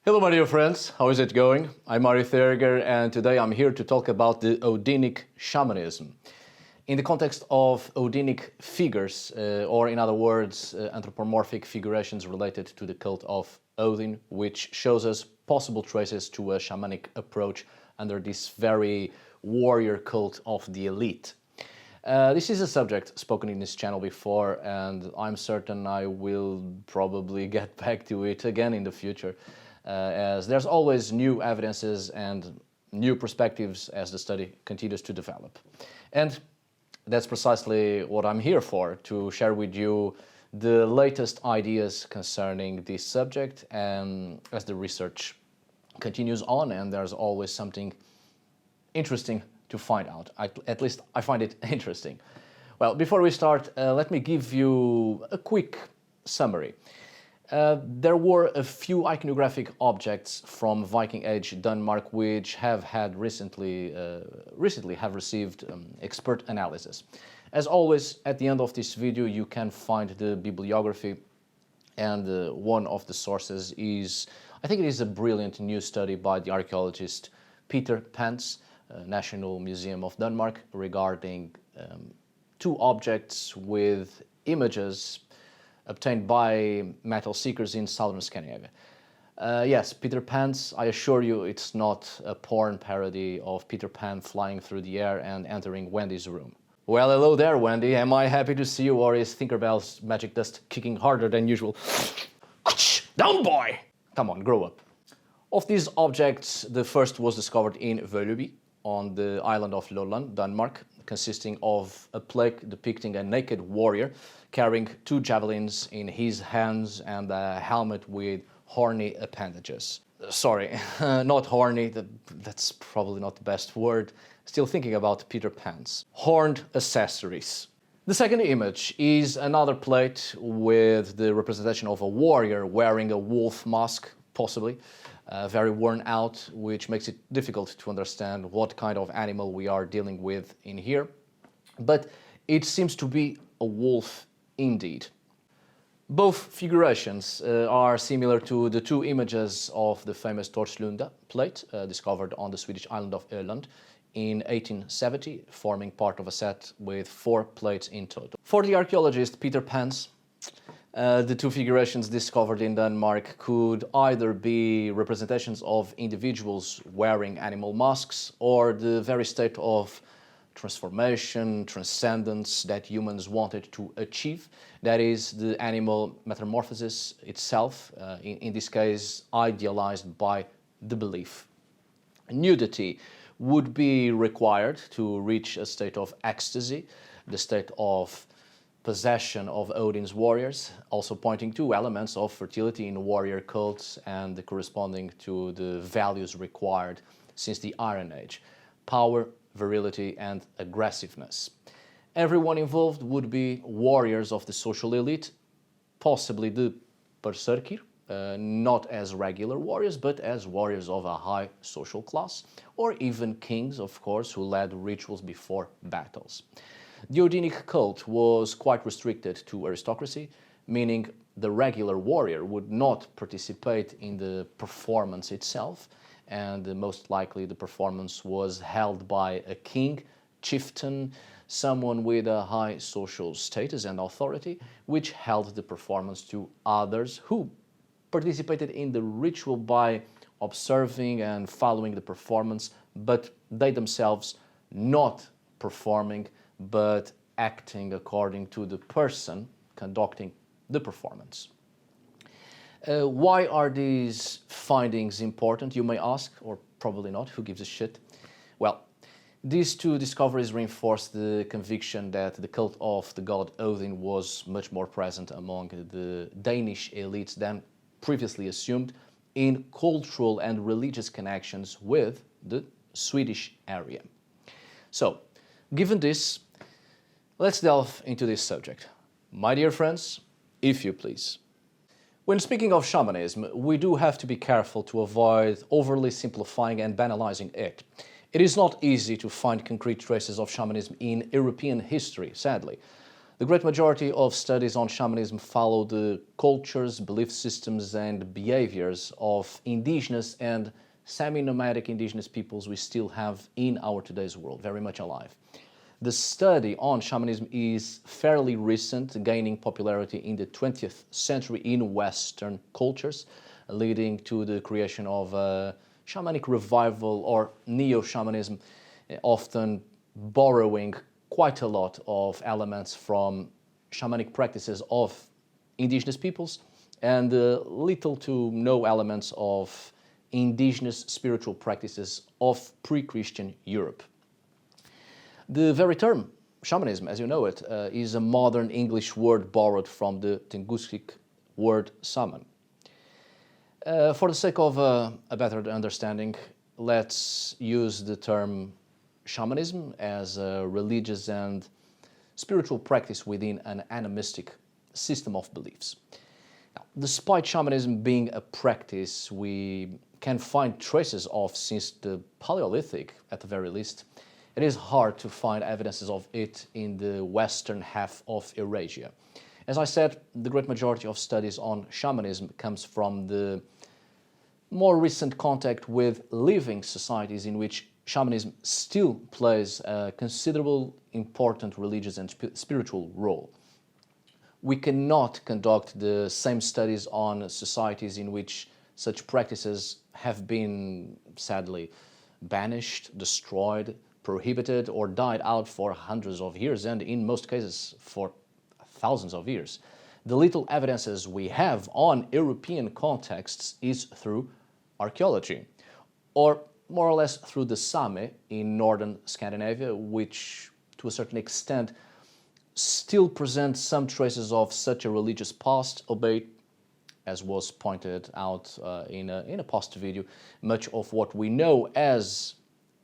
Hello my dear friends, how is it going? I'm Mari Theriger and today I'm here to talk about the Odinic Shamanism. In the context of Odinic figures, or in other words, anthropomorphic figurations related to the cult of Odin, which shows us possible traces to a shamanic approach under this very warrior cult of the elite. This is a subject spoken in this channel before and I'm certain I will probably get back to it again in the future. As there's always new evidences and new perspectives as the study continues to develop. And that's precisely what I'm here for, to share with you the latest ideas concerning this subject and as the research continues on and there's always something interesting to find out. At least I find it interesting. Well, before we start, let me give you a quick summary. There were a few iconographic objects from Viking Age Denmark which have had recently have received expert analysis. As always, at the end of this video you can find the bibliography, and one of the sources is, I think it is a brilliant new study by the archaeologist Peter Pence, National Museum of Denmark, regarding two objects with images obtained by metal seekers in southern Scandinavia. Yes, Peter Pan's, I assure you it's not a porn parody of Peter Pan flying through the air and entering Wendy's room. Well, hello there, Wendy. Am I happy to see you, or is Tinkerbell's magic dust kicking harder than usual? Down, boy! Come on, grow up. Of these objects, the first was discovered in Vølby, on the island of Lolland, Denmark, consisting of a plaque depicting a naked warrior carrying two javelins in his hands and a helmet with horny appendages. Sorry, not horny, that's probably not the best word. Still thinking about Peter Pan's. Horned accessories. The second image is another plate with the representation of a warrior wearing a wolf mask, possibly, very worn out, which makes it difficult to understand what kind of animal we are dealing with in here. But it seems to be a wolf indeed. Both figurations are similar to the two images of the famous Torslunda plate discovered on the Swedish island of Öland in 1870, forming part of a set with 4 plates in total. For the archaeologist Peter Pence, the two figurations discovered in Denmark could either be representations of individuals wearing animal masks or the very state of transformation, transcendence that humans wanted to achieve. That is, the animal metamorphosis itself, in this case idealized by the belief. Nudity would be required to reach a state of ecstasy, the state of possession of Odin's warriors, also pointing to elements of fertility in warrior cults and corresponding to the values required since the Iron Age: power, virility and aggressiveness. Everyone involved would be warriors of the social elite, possibly the berserkir, not as regular warriors but as warriors of a high social class, or even kings, of course, who led rituals before battles. The Odinic cult was quite restricted to aristocracy, meaning the regular warrior would not participate in the performance itself, and most likely the performance was held by a king, chieftain, someone with a high social status and authority, which held the performance to others who participated in the ritual by observing and following the performance, but they themselves not performing, but acting according to the person conducting the performance. Why are these findings important, you may ask, or probably not, who gives a shit? Well, these two discoveries reinforce the conviction that the cult of the god Odin was much more present among the Danish elites than previously assumed, in cultural and religious connections with the Swedish area. So, given this, let's delve into this subject. My dear friends, if you please. When speaking of shamanism, we do have to be careful to avoid overly simplifying and banalizing it. It is not easy to find concrete traces of shamanism in European history, sadly. The great majority of studies on shamanism follow the cultures, belief systems, and behaviors of indigenous and semi-nomadic indigenous peoples we still have in our today's world, very much alive. The study on shamanism is fairly recent, gaining popularity in the 20th century in Western cultures, leading to the creation of a shamanic revival or neo-shamanism, often borrowing quite a lot of elements from shamanic practices of indigenous peoples and little to no elements of indigenous spiritual practices of pre-Christian Europe. The very term shamanism, as you know it, is a modern English word borrowed from the Tungusic word shaman. For the sake of a better understanding, let's use the term shamanism as a religious and spiritual practice within an animistic system of beliefs. Now, despite shamanism being a practice we can find traces of since the Paleolithic, at the very least, it is hard to find evidences of it in the western half of Eurasia. As I said, the great majority of studies on shamanism comes from the more recent contact with living societies in which shamanism still plays a considerable, important religious and spiritual role. We cannot conduct the same studies on societies in which such practices have been, sadly, banished, destroyed, prohibited, or died out for hundreds of years, and in most cases for thousands of years. The little evidences we have on European contexts is through archaeology, or more or less through the Sami in northern Scandinavia, which to a certain extent still present some traces of such a religious past, albeit, as was pointed out in a past video, much of what we know as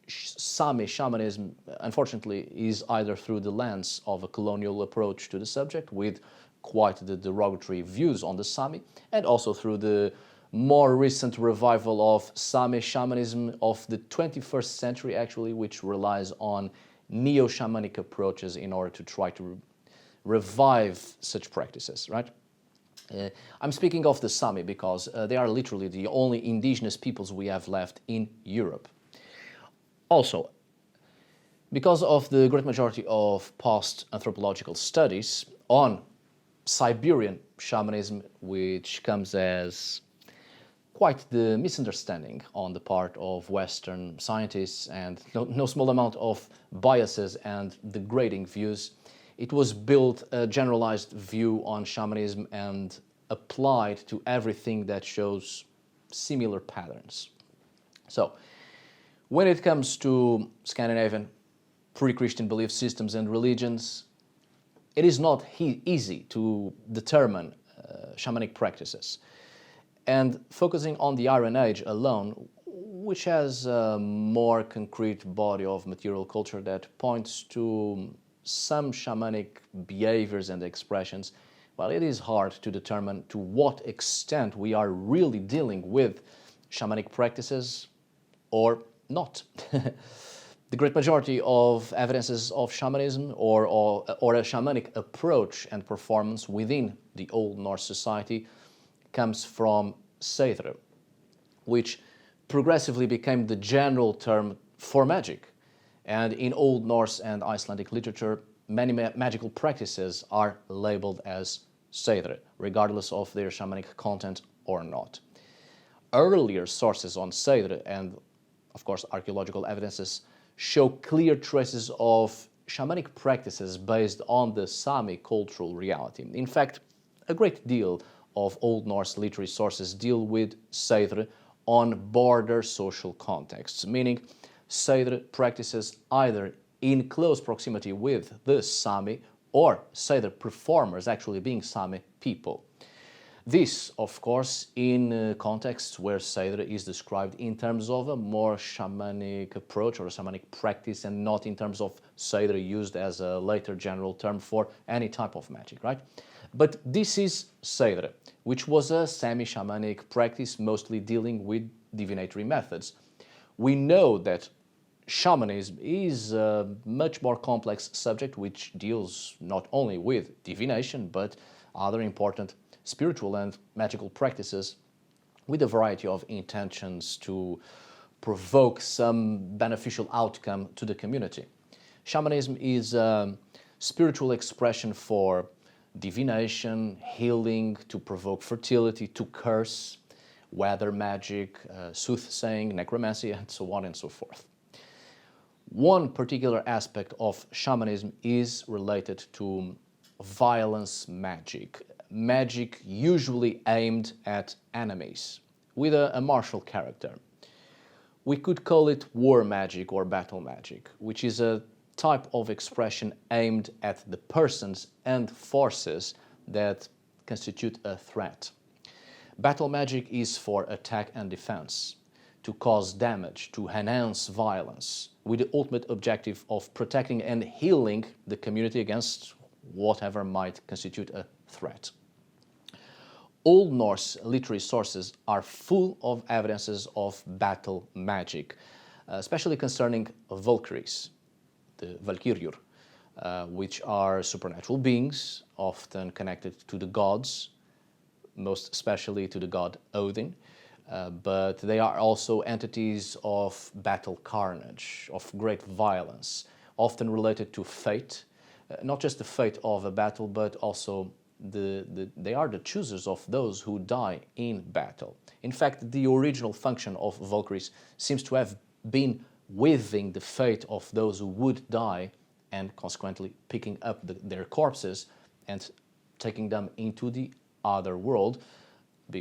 Sami shamanism, unfortunately, is either through the lens of a colonial approach to the subject, with quite the derogatory views on the Sami, and also through the more recent revival of Sami shamanism of the 21st century, actually, which relies on neo-shamanic approaches in order to try to revive such practices, right? I'm speaking of the Sami because they are literally the only indigenous peoples we have left in Europe. Also, because of the great majority of past anthropological studies on Siberian shamanism, which comes as quite the misunderstanding on the part of Western scientists and no small amount of biases and degrading views, it was built a generalized view on shamanism and applied to everything that shows similar patterns. So, when it comes to Scandinavian pre-Christian belief systems and religions, it is not easy to determine shamanic practices. And focusing on the Iron Age alone, which has a more concrete body of material culture that points to some shamanic behaviors and expressions, well, it is hard to determine to what extent we are really dealing with shamanic practices or not. The great majority of evidences of shamanism or a shamanic approach and performance within the Old Norse society comes from Seidr, which progressively became the general term for magic. And in Old Norse and Icelandic literature, many magical practices are labeled as Seidr, regardless of their shamanic content or not. Earlier sources on Seidr and, of course, archaeological evidences show clear traces of shamanic practices based on the Sami cultural reality. In fact, a great deal of Old Norse literary sources deal with Seidr on border social contexts, meaning Seidr practices either in close proximity with the Sami or Seidr performers actually being Sami people. This, of course, in contexts where Seidr is described in terms of a more shamanic approach or a shamanic practice and not in terms of Seidr used as a later general term for any type of magic, right? But this is Seidr, which was a semi-shamanic practice mostly dealing with divinatory methods. We know that shamanism is a much more complex subject which deals not only with divination but other important spiritual and magical practices with a variety of intentions to provoke some beneficial outcome to the community. Shamanism is a spiritual expression for divination, healing, to provoke fertility, to curse, weather magic, soothsaying, necromancy, and so on and so forth. One particular aspect of shamanism is related to violence magic, magic usually aimed at enemies, with a martial character. We could call it war magic or battle magic, which is a type of expression aimed at the persons and forces that constitute a threat. Battle magic is for attack and defense, to cause damage, to enhance violence, with the ultimate objective of protecting and healing the community against whatever might constitute a threat. Old Norse literary sources are full of evidences of battle magic, especially concerning Valkyries, the Valkyriur, which are supernatural beings, often connected to the gods, most especially to the god Odin, but they are also entities of battle carnage, of great violence, often related to fate, not just the fate of a battle, but also they are the choosers of those who die in battle. In fact, the original function of Valkyries seems to have been weaving the fate of those who would die and consequently picking up their corpses and taking them into the other world.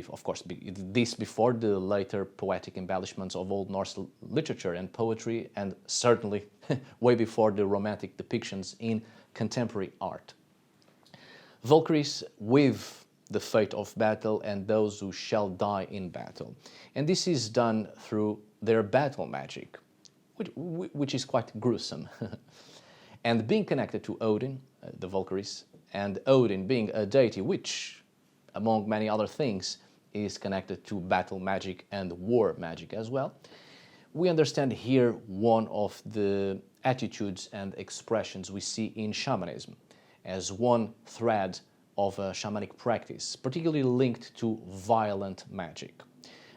Of course, this before the later poetic embellishments of Old Norse literature and poetry, and certainly way before the romantic depictions in contemporary art. Valkyries weave the fate of battle and those who shall die in battle. And this is done through their battle magic, which is quite gruesome. And being connected to Odin, the Valkyries, and Odin being a deity which, among many other things, is connected to battle magic and war magic as well, we understand here one of the attitudes and expressions we see in shamanism as one thread of a shamanic practice, particularly linked to violent magic.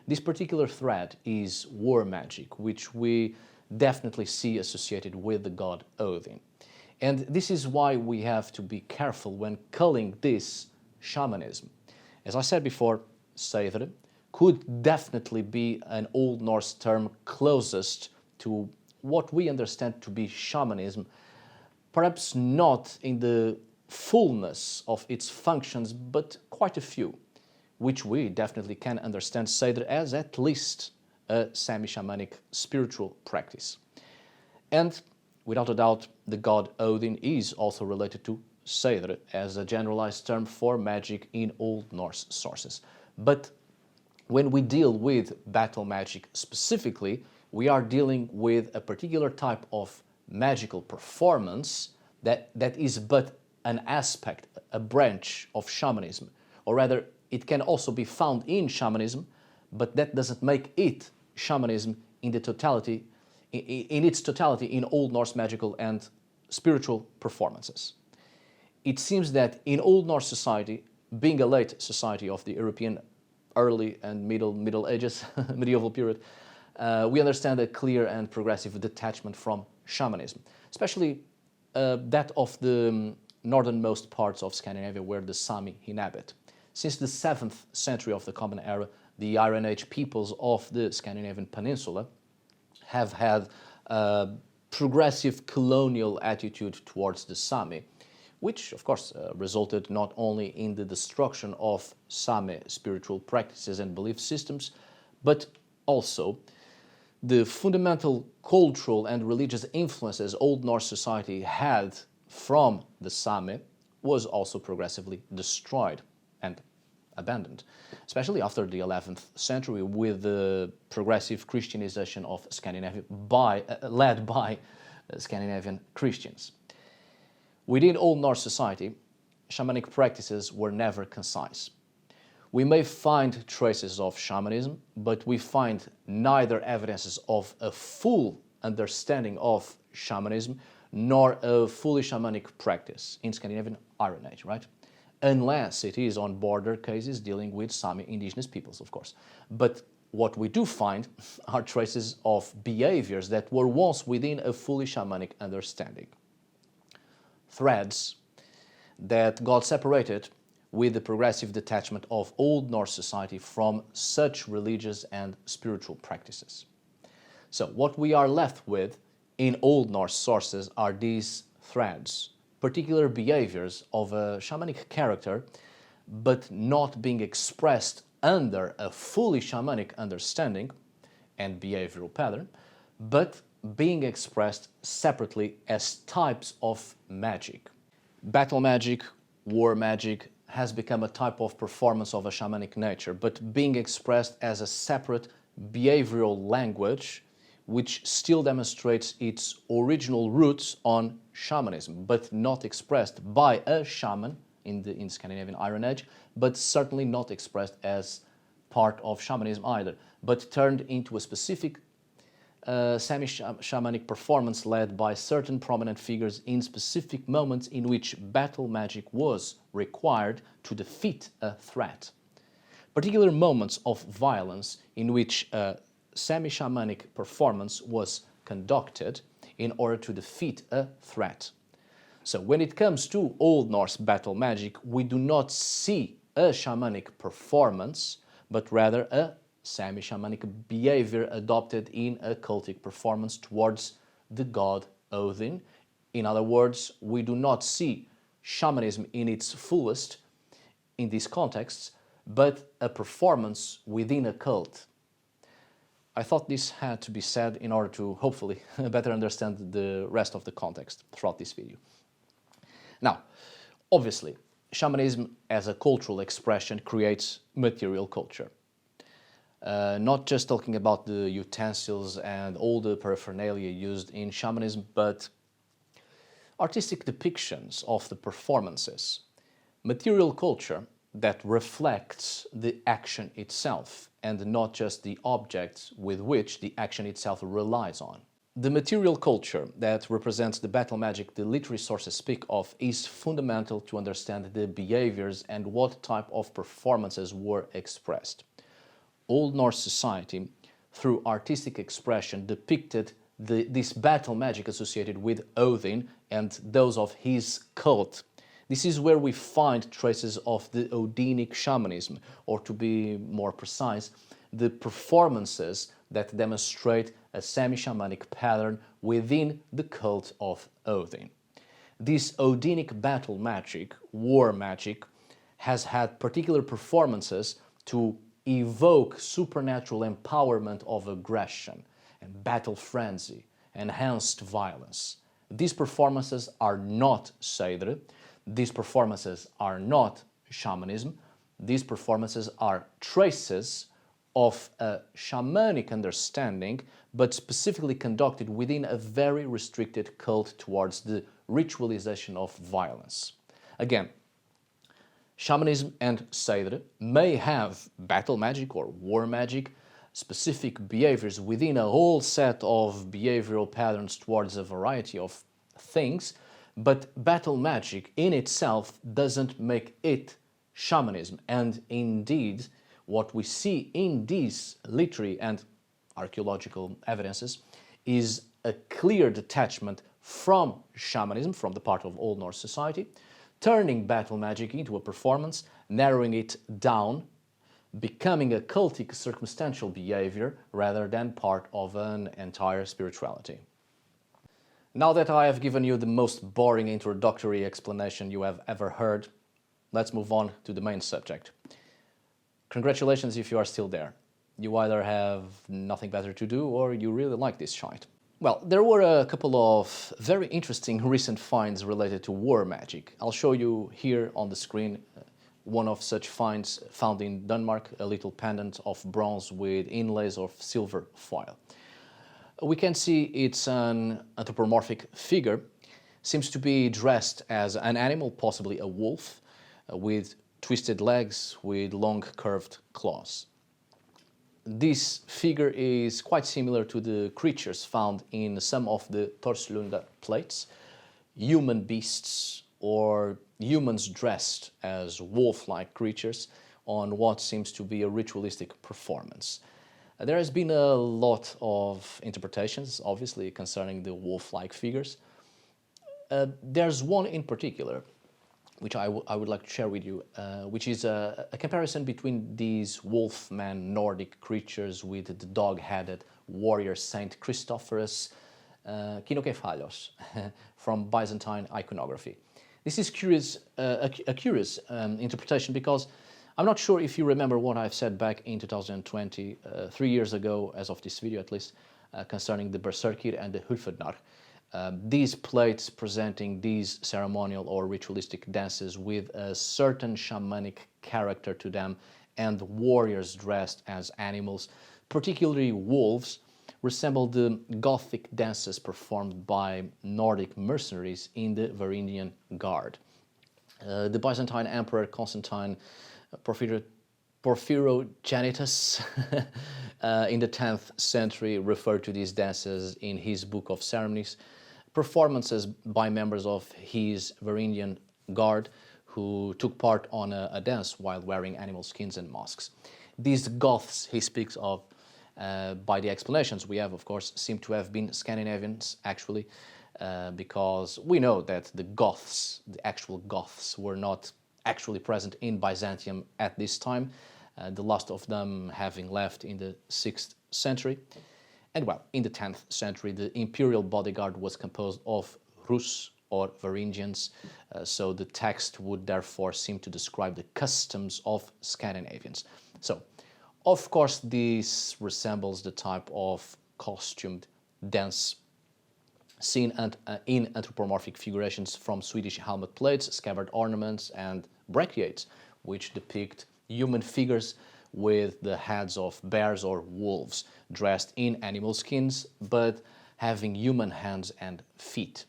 This particular thread is war magic, which we definitely see associated with the god Odin. And this is why we have to be careful when calling this shamanism. As I said before, Seidr could definitely be an Old Norse term closest to what we understand to be shamanism, perhaps not in the fullness of its functions, but quite a few, which we definitely can understand Seidr as at least a semi-shamanic spiritual practice. And without a doubt, the god Odin is also related to Seidr as a generalized term for magic in Old Norse sources. But when we deal with battle magic specifically, we are dealing with a particular type of magical performance that is but an aspect, a branch of shamanism, or rather it can also be found in shamanism, but that doesn't make it shamanism in its totality in Old Norse magical and spiritual performances. It seems that in Old Norse society, being a late society of the European early and Middle Ages, medieval period, we understand a clear and progressive detachment from shamanism, especially that of the northernmost parts of Scandinavia where the Sami inhabit. Since the 7th century of the Common Era, the Iron Age peoples of the Scandinavian peninsula have had a progressive colonial attitude towards the Sami, which of course resulted not only in the destruction of Sami spiritual practices and belief systems, but also the fundamental cultural and religious influences Old Norse society had from the Sami was also progressively destroyed and abandoned, especially after the 11th century with the progressive Christianization of Scandinavia led by Scandinavian Christians. Within Old Norse society, shamanic practices were never concise. We may find traces of shamanism, but we find neither evidences of a full understanding of shamanism, nor a fully shamanic practice in Scandinavian Iron Age, right? Unless it is on border cases dealing with Sami indigenous peoples, of course. But what we do find are traces of behaviors that were once within a fully shamanic understanding. Threads that got separated with the progressive detachment of Old Norse society from such religious and spiritual practices. So what we are left with in Old Norse sources are these threads, particular behaviors of a shamanic character, but not being expressed under a fully shamanic understanding and behavioral pattern, but being expressed separately as types of magic. Battle magic, war magic, has become a type of performance of a shamanic nature, but being expressed as a separate behavioral language which still demonstrates its original roots on shamanism, but not expressed by a shaman in Scandinavian Iron Age, but certainly not expressed as part of shamanism either, but turned into a specific semi-shamanic performance led by certain prominent figures in specific moments in which battle magic was required to defeat a threat. Particular moments of violence in which a semi-shamanic performance was conducted in order to defeat a threat. So when it comes to Old Norse battle magic, we do not see a shamanic performance, but rather a semi-shamanic behavior adopted in a cultic performance towards the god Odin. In other words, we do not see shamanism in its fullest in these contexts, but a performance within a cult. I thought this had to be said in order to hopefully better understand the rest of the context throughout this video. Now, obviously, shamanism as a cultural expression creates material culture. Not just talking about the utensils and all the paraphernalia used in shamanism, but artistic depictions of the performances. Material culture that reflects the action itself and not just the objects with which the action itself relies on. The material culture that represents the battle magic the literary sources speak of is fundamental to understand the behaviors and what type of performances were expressed. Old Norse society, through artistic expression, depicted this battle magic associated with Odin and those of his cult. This is where we find traces of the Odinic Shamanism, or to be more precise, the performances that demonstrate a semi-shamanic pattern within the cult of Odin. This Odinic battle magic, war magic, has had particular performances to evoke supernatural empowerment of aggression and battle frenzy, enhanced violence. These performances are not Seidr. These performances are not shamanism. These performances are traces of a shamanic understanding, but specifically conducted within a very restricted cult towards the ritualization of violence. Again, shamanism and Seidr may have battle magic or war magic, specific behaviors within a whole set of behavioral patterns towards a variety of things, but battle magic in itself doesn't make it shamanism. And indeed, what we see in these literary and archaeological evidences is a clear detachment from shamanism, from the part of Old Norse society, turning battle magic into a performance, narrowing it down, becoming a cultic circumstantial behavior rather than part of an entire spirituality. Now that I have given you the most boring introductory explanation you have ever heard, let's move on to the main subject. Congratulations if you are still there. You either have nothing better to do or you really like this shite. Well, there were a couple of very interesting recent finds related to war magic. I'll show you here on the screen one of such finds found in Denmark, a little pendant of bronze with inlays of silver foil. We can see it's an anthropomorphic figure, seems to be dressed as an animal, possibly a wolf, with twisted legs with long curved claws. This figure is quite similar to the creatures found in some of the Torslunda plates, human beasts or humans dressed as wolf-like creatures on what seems to be a ritualistic performance. There has been a lot of interpretations, obviously, concerning the wolf-like figures. There's one in particular which I would like to share with you, which is a comparison between these wolfman Nordic creatures with the dog-headed warrior Saint Christophorus, Kinokephalios, from Byzantine iconography. This is a curious interpretation because I'm not sure if you remember what I've said back in 2020, 3 years ago, as of this video at least, concerning the Berserkir and the Hulfednar. These plates presenting these ceremonial or ritualistic dances with a certain shamanic character to them, and warriors dressed as animals, particularly wolves, resemble the Gothic dances performed by Nordic mercenaries in the Varangian Guard. The Byzantine Emperor Constantine Porphyrogenitus in the 10th century referred to these dances in his Book of Ceremonies, performances by members of his Varangian Guard who took part on a dance while wearing animal skins and masks. These Goths he speaks of, by the explanations we have, of course, seem to have been Scandinavians, actually, because we know that the Goths, the actual Goths, were not actually present in Byzantium at this time, the last of them having left in the 6th century. And well, in the 10th century, the imperial bodyguard was composed of Rus or Varangians, so the text would therefore seem to describe the customs of Scandinavians. So, of course, this resembles the type of costumed dance seen in anthropomorphic figurations from Swedish helmet plates, scabbard ornaments, and brachiates, which depict human figures with the heads of bears or wolves, dressed in animal skins, but having human hands and feet.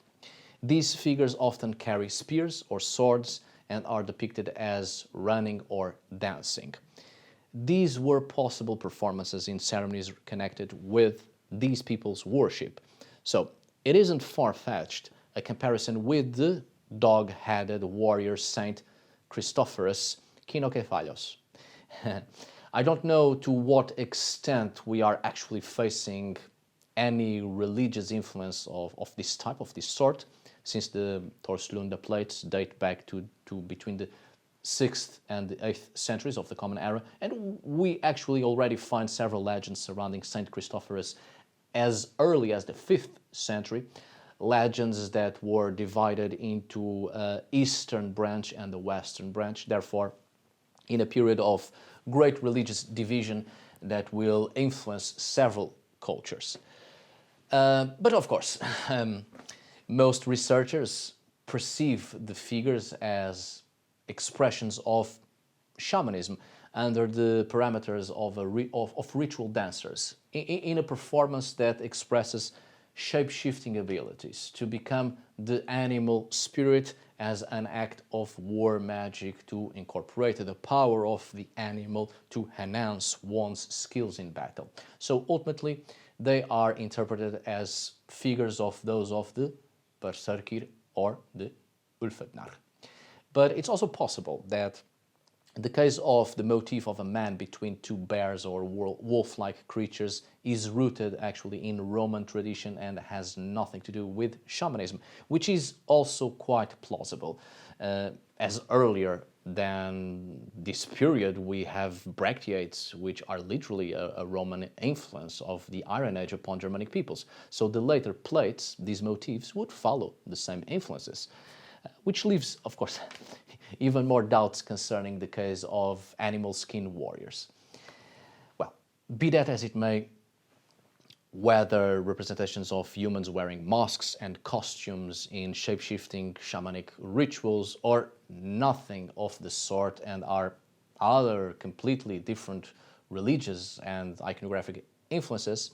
These figures often carry spears or swords and are depicted as running or dancing. These were possible performances in ceremonies connected with these people's worship. So it isn't far-fetched a comparison with the dog-headed warrior Saint Christophorus, Kinokephalios. I don't know to what extent we are actually facing any religious influence of this type, of this sort, since the Torslunda plates date back to between the 6th and the 8th centuries of the Common Era, and we actually already find several legends surrounding Saint Christophorus as early as the 5th century, legends that were divided into eastern branch and the western branch, therefore in a period of great religious division that will influence several cultures. But of course, most researchers perceive the figures as expressions of shamanism under the parameters of ritual dancers in a performance that expresses shape-shifting abilities to become the animal spirit as an act of war magic to incorporate the power of the animal to enhance one's skills in battle. So ultimately, they are interpreted as figures of those of the Berserkir or the Ulfednar. But it's also possible that in the case of the motif of a man between two bears or wolf-like creatures is rooted actually in Roman tradition and has nothing to do with shamanism, which is also quite plausible. As earlier than this period, we have brachiates, which are literally a Roman influence of the Iron Age upon Germanic peoples. So the later plates, these motifs, would follow the same influences. Which leaves, of course, even more doubts concerning the case of animal skin warriors. Well, be that as it may, whether representations of humans wearing masks and costumes in shape-shifting shamanic rituals or nothing of the sort and are other completely different religious and iconographic influences,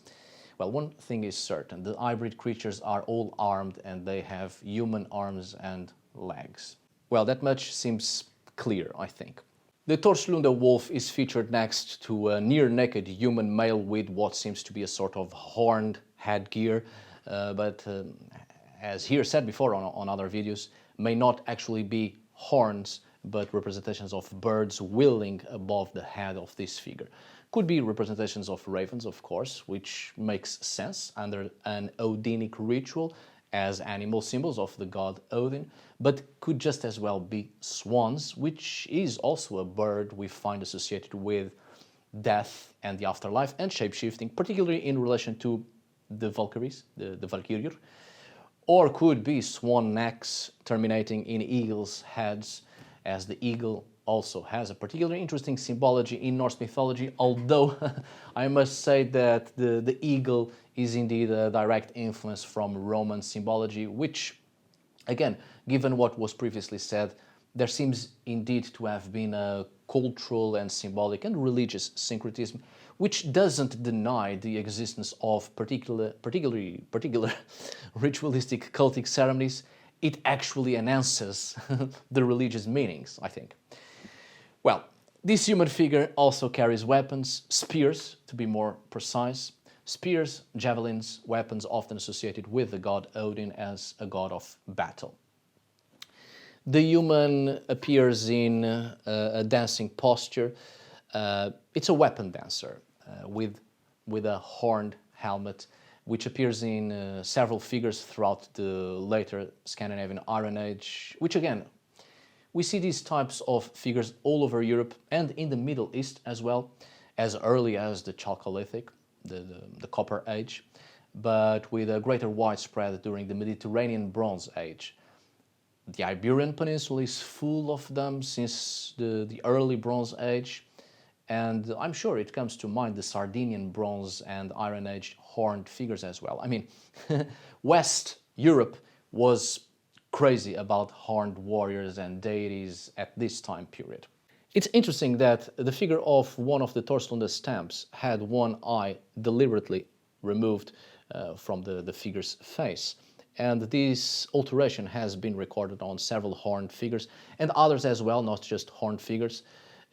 well, one thing is certain: the hybrid creatures are all armed and they have human arms and legs. Well, that much seems clear, I think. The Torslunda wolf is featured next to a near-naked human male with what seems to be a sort of horned headgear, but as here said before on other videos, may not actually be horns, but representations of birds wheeling above the head of this figure. Could be representations of ravens, of course, which makes sense under an Odinic ritual as animal symbols of the god Odin, but could just as well be swans, which is also a bird we find associated with death and the afterlife and shapeshifting, particularly in relation to the Valkyries, the Valkyries, or could be swan necks terminating in eagles' heads, as the eagle also has a particularly interesting symbology in Norse mythology, although I must say that the eagle is indeed a direct influence from Roman symbology, which, again, given what was previously said, there seems indeed to have been a cultural and symbolic and religious syncretism, which doesn't deny the existence of particular ritualistic cultic ceremonies. It actually enhances the religious meanings, I think. Well, this human figure also carries weapons, spears to be more precise. Spears, javelins, weapons often associated with the god Odin as a god of battle. The human appears in a dancing posture. It's a weapon dancer with a horned helmet, which appears in several figures throughout the later Scandinavian Iron Age, which again, we see these types of figures all over Europe and in the Middle East as well, as early as the Chalcolithic, the Copper Age, but with a greater widespread during the Mediterranean Bronze Age. The Iberian Peninsula is full of them since the early Bronze Age, and I'm sure it comes to mind the Sardinian Bronze and Iron Age horned figures as well. I mean, West Europe was crazy about horned warriors and deities at this time period. It's interesting that the figure of one of the Torslunda stamps had one eye deliberately removed from the figure's face. And this alteration has been recorded on several horned figures and others as well, not just horned figures,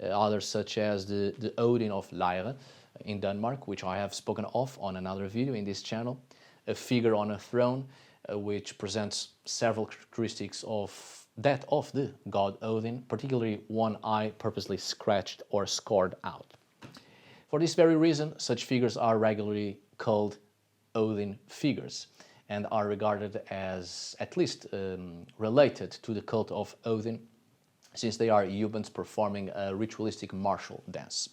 others such as the Odin of Lejre in Denmark, which I have spoken of on another video in this channel, a figure on a throne, which presents several characteristics of that of the god Odin, particularly one eye purposely scratched or scored out. For this very reason, such figures are regularly called Odin figures and are regarded as at least related to the cult of Odin, since they are humans performing a ritualistic martial dance.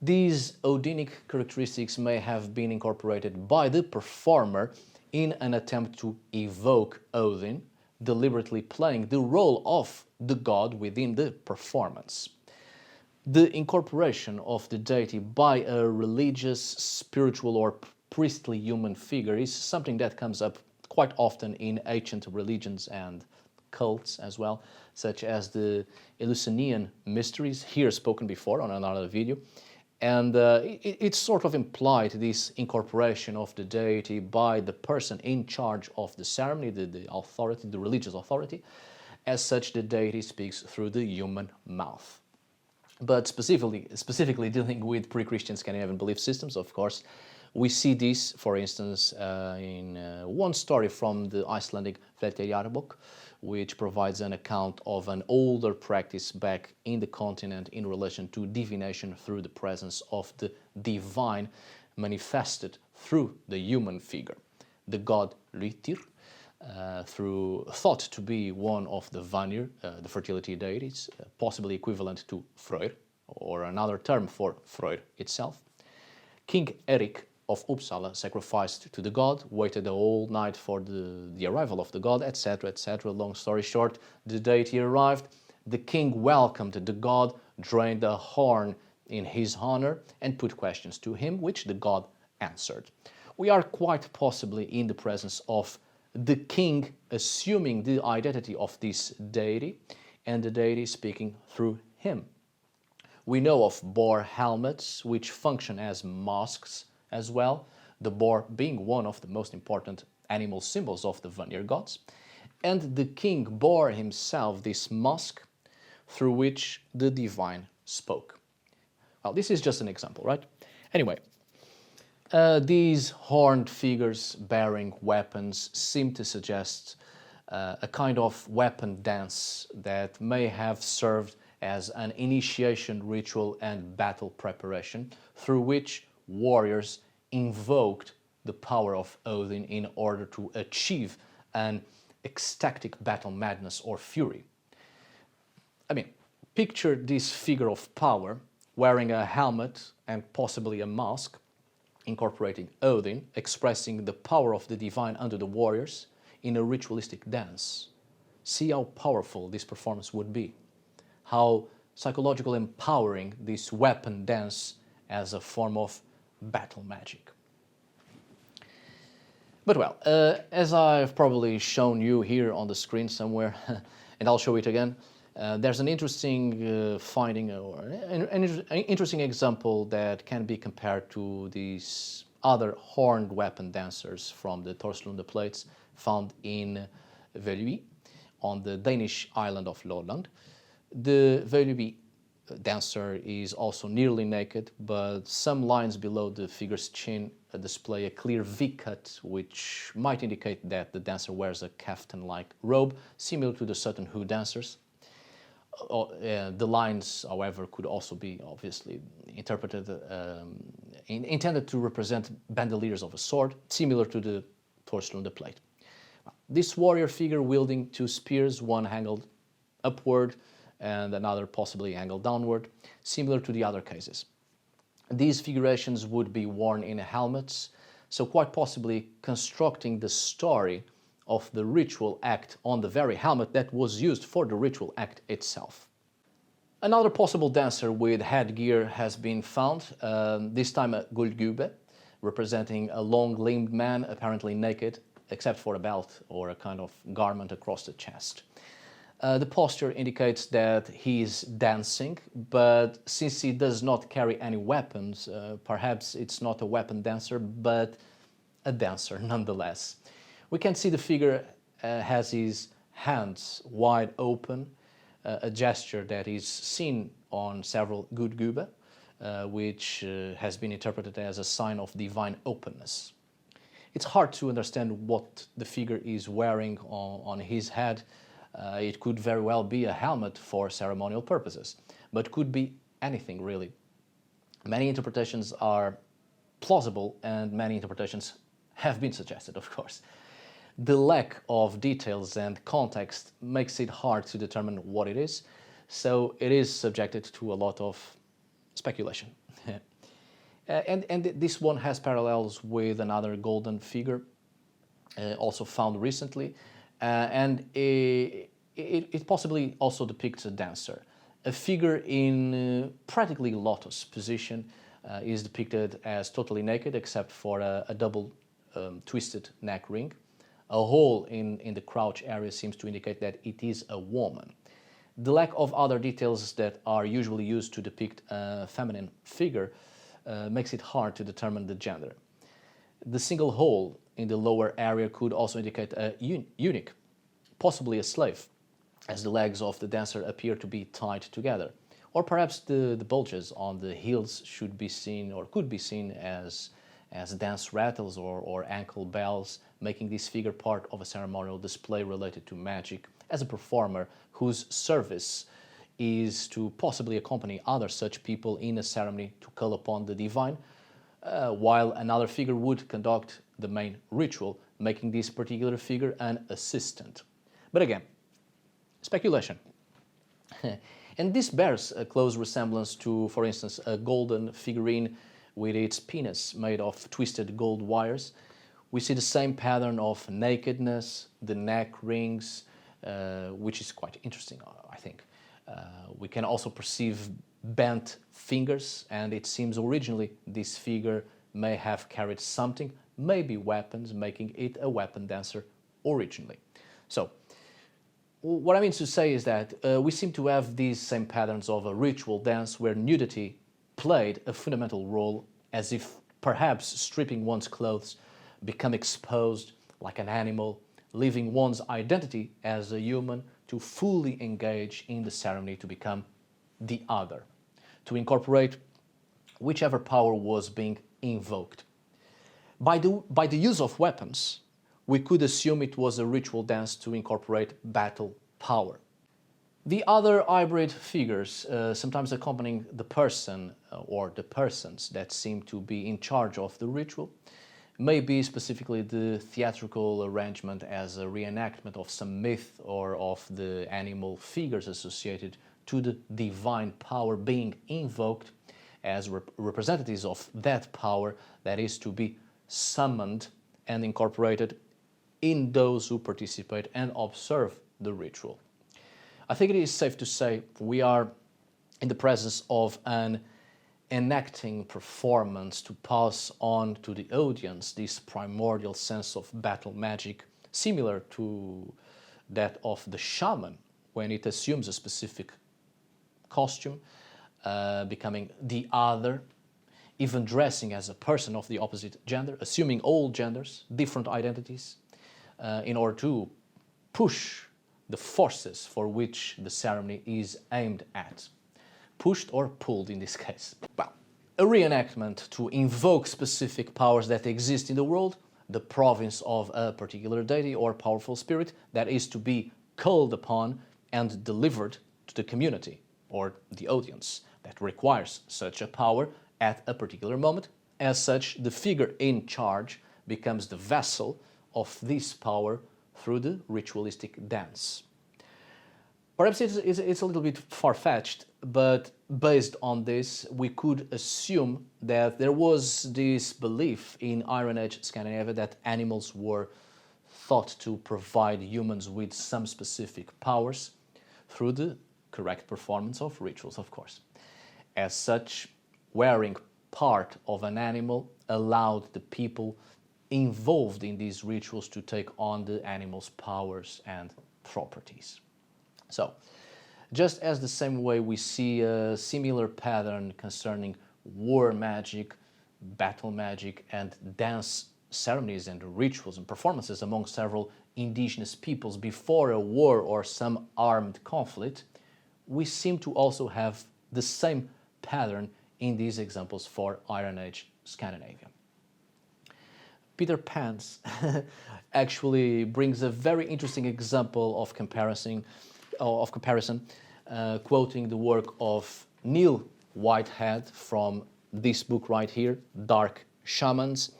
These Odinic characteristics may have been incorporated by the performer in an attempt to evoke Odin, deliberately playing the role of the god within the performance. The incorporation of the deity by a religious, spiritual or priestly human figure is something that comes up quite often in ancient religions and cults as well, such as the Eleusinian mysteries, here spoken before on another video. And it's sort of implied, this incorporation of the deity by the person in charge of the ceremony, the authority, the religious authority. As such, the deity speaks through the human mouth. But specifically dealing with pre-Christian Scandinavian belief systems, of course, we see this, for instance, in one story from the Icelandic Valkyries, which provides an account of an older practice back in the continent in relation to divination through the presence of the divine manifested through the human figure. The god Lytir, thought to be one of the Vanir, the fertility deities, possibly equivalent to Freyr, or another term for Freyr itself. King Erik of Uppsala sacrificed to the god, waited the whole night for the arrival of the god, etc., etc. Long story short, the deity arrived, the king welcomed the god, drained a horn in his honor, and put questions to him, which the god answered. We are quite possibly in the presence of the king assuming the identity of this deity, and the deity speaking through him. We know of boar helmets, which function as masks as well, the boar being one of the most important animal symbols of the Vanir gods. And the king bore himself this mask through which the divine spoke. Well, this is just an example, right? Anyway, these horned figures bearing weapons seem to suggest a kind of weapon dance that may have served as an initiation ritual and battle preparation through which warriors invoked the power of Odin in order to achieve an ecstatic battle madness or fury. I mean, picture this figure of power wearing a helmet and possibly a mask, incorporating Odin, expressing the power of the divine under the warriors in a ritualistic dance. See how powerful this performance would be, how psychological empowering this weapon dance as a form of battle magic. But well, as I've probably shown you here on the screen somewhere, and I'll show it again, there's an interesting finding or an interesting example that can be compared to these other horned weapon dancers from the Torslunda plates found in Valkyries on the Danish island of Lolland. The Valkyries dancer is also nearly naked, but some lines below the figure's chin display a clear V-cut, which might indicate that the dancer wears a kaftan-like robe, similar to the Sutton Hoo dancers. The lines, however, could also be obviously interpreted, intended to represent bandoliers of a sword, similar to the Torslunda plate. This warrior figure wielding two spears, one angled upward and another possibly angled downward, similar to the other cases. These figurations would be worn in helmets, so quite possibly constructing the story of the ritual act on the very helmet that was used for the ritual act itself. Another possible dancer with headgear has been found, this time a guldgubbe, representing a long-limbed man, apparently naked, except for a belt or a kind of garment across the chest. The posture indicates that he is dancing, but since he does not carry any weapons, perhaps it's not a weapon dancer, but a dancer nonetheless. We can see the figure has his hands wide open, a gesture that is seen on several guldgubbe, which has been interpreted as a sign of divine openness. It's hard to understand what the figure is wearing on his head. It could very well be a helmet for ceremonial purposes, but could be anything really. Many interpretations are plausible and many interpretations have been suggested, of course. The lack of details and context makes it hard to determine what it is, so it is subjected to a lot of speculation. And this one has parallels with another golden figure, also found recently, and it possibly also depicts a dancer. A figure in practically lotus position is depicted as totally naked except for a double twisted neck ring. A hole in the crouch area seems to indicate that it is a woman. The lack of other details that are usually used to depict a feminine figure makes it hard to determine the gender. The single hole in the lower area could also indicate a eunuch, possibly a slave, as the legs of the dancer appear to be tied together. Or perhaps the bulges on the heels should be seen or could be seen as dance rattles or ankle bells, making this figure part of a ceremonial display related to magic, as a performer whose service is to possibly accompany other such people in a ceremony to call upon the divine, while another figure would conduct the main ritual, making this particular figure an assistant. But again, speculation. And this bears a close resemblance to, for instance, a golden figurine with its penis made of twisted gold wires. We see the same pattern of nakedness, the neck rings, which is quite interesting, I think. We can also perceive bent fingers, and it seems originally this figure may have carried something, maybe weapons, making it a weapon dancer originally. So, what I mean to say is that we seem to have these same patterns of a ritual dance where nudity played a fundamental role, as if perhaps stripping one's clothes, become exposed like an animal, leaving one's identity as a human to fully engage in the ceremony to become the other, to incorporate whichever power was being invoked. By the use of weapons, we could assume it was a ritual dance to incorporate battle power. The other hybrid figures, sometimes accompanying the person or the persons that seem to be in charge of the ritual, may be specifically the theatrical arrangement as a reenactment of some myth or of the animal figures associated to the divine power being invoked as representatives of that power that is to be summoned and incorporated in those who participate and observe the ritual. I think it is safe to say we are in the presence of an enacting performance to pass on to the audience this primordial sense of battle magic, similar to that of the shaman when it assumes a specific costume, becoming the other, even dressing as a person of the opposite gender, assuming all genders, different identities, in order to push the forces for which the ceremony is aimed at. Pushed or pulled in this case. Well, a reenactment to invoke specific powers that exist in the world, the province of a particular deity or powerful spirit that is to be called upon and delivered to the community or the audience that requires such a power at a particular moment. As such, the figure in charge becomes the vessel of this power through the ritualistic dance. Perhaps it's a little bit far-fetched, but based on this, we could assume that there was this belief in Iron Age Scandinavia that animals were thought to provide humans with some specific powers through the correct performance of rituals, of course. As such, wearing part of an animal allowed the people involved in these rituals to take on the animal's powers and properties. So, just as the same way we see a similar pattern concerning war magic, battle magic, and dance ceremonies and rituals and performances among several indigenous peoples before a war or some armed conflict, we seem to also have the same pattern in these examples for Iron Age Scandinavia. Peter Pan's actually brings a very interesting example of comparison, quoting the work of Neil Whitehead from this book right here, Dark Shamans.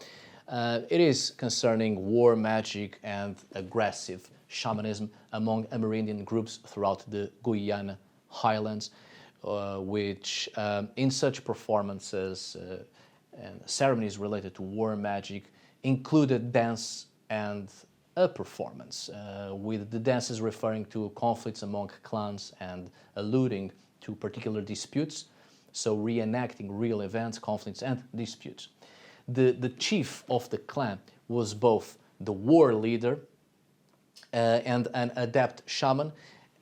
It is concerning war magic and aggressive shamanism among Amerindian groups throughout the Guyana highlands, which in such performances and ceremonies related to war magic included dance and a performance, with the dances referring to conflicts among clans and alluding to particular disputes, so reenacting real events, conflicts and disputes. The chief of the clan was both the war leader and an adept shaman,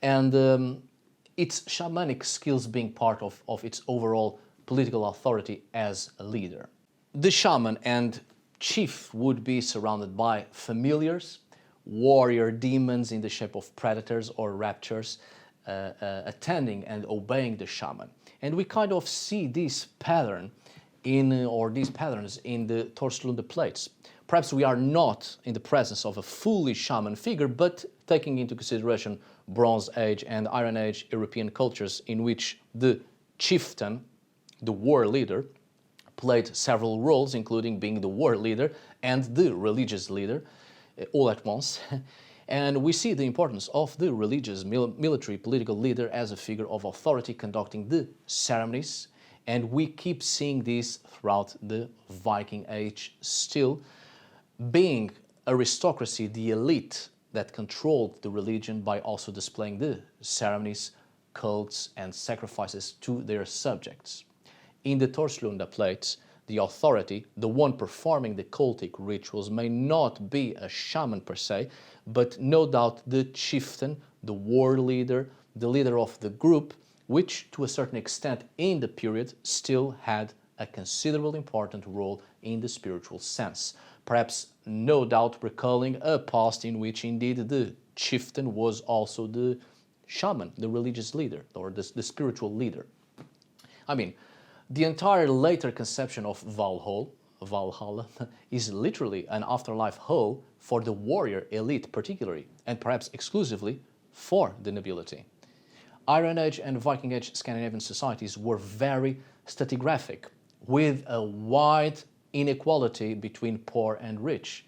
and its shamanic skills being part of its overall political authority as a leader. The shaman and chief would be surrounded by familiars, warrior demons in the shape of predators or raptors, attending and obeying the shaman. And we kind of see this pattern these patterns in the Torslunda plates. Perhaps we are not in the presence of a fully shaman figure, but taking into consideration Bronze Age and Iron Age European cultures in which the chieftain, the war leader, played several roles, including being the war leader and the religious leader, all at once. And we see the importance of the religious, military, political leader as a figure of authority conducting the ceremonies. And we keep seeing this throughout the Viking Age still, being aristocracy, the elite that controlled the religion by also displaying the ceremonies, cults, and sacrifices to their subjects. In the Torslunda plates, the authority, the one performing the cultic rituals, may not be a shaman per se, but no doubt the chieftain, the war leader, the leader of the group, which to a certain extent in the period still had a considerable important role in the spiritual sense. Perhaps no doubt recalling a past in which indeed the chieftain was also the shaman, the religious leader or the spiritual leader. I mean, the entire later conception of Valhalla, is literally an afterlife hall for the warrior elite particularly, and perhaps exclusively for the nobility. Iron Age and Viking Age Scandinavian societies were very stratigraphic, with a wide inequality between poor and rich,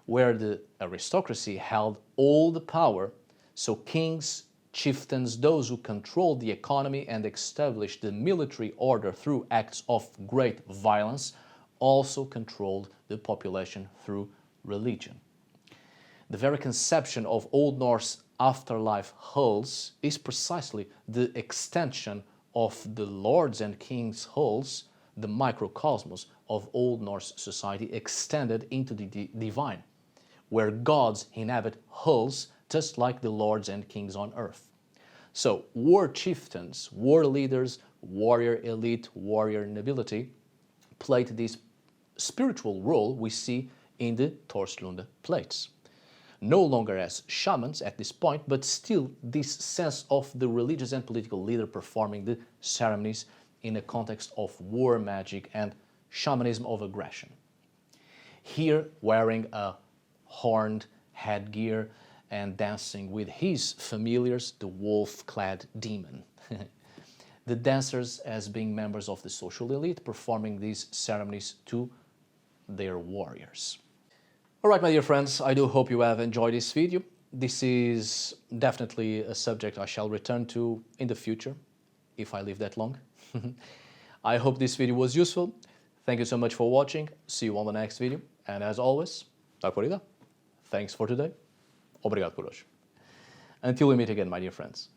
where the aristocracy held all the power, so kings, chieftains, those who controlled the economy and established the military order through acts of great violence, also controlled the population through religion. The very conception of Old Norse afterlife halls is precisely the extension of the lords and kings' halls, the microcosmos of Old Norse society extended into the divine, where gods inhabit halls just like the lords and kings on earth. So war chieftains, war leaders, warrior elite, warrior nobility played this spiritual role we see in the Torslunda plates. No longer as shamans at this point, but still this sense of the religious and political leader performing the ceremonies in a context of war magic and shamanism of aggression. Here wearing a horned headgear and dancing with his familiars, the wolf-clad demon. The dancers as being members of the social elite performing these ceremonies to their warriors. Alright, my dear friends, I do hope you have enjoyed this video. This is definitely a subject I shall return to in the future, if I live that long. I hope this video was useful. Thank you so much for watching. See you on the next video. And as always, tack för idag. Thanks for today. Obrigado por hoje. Until we meet again, my dear friends.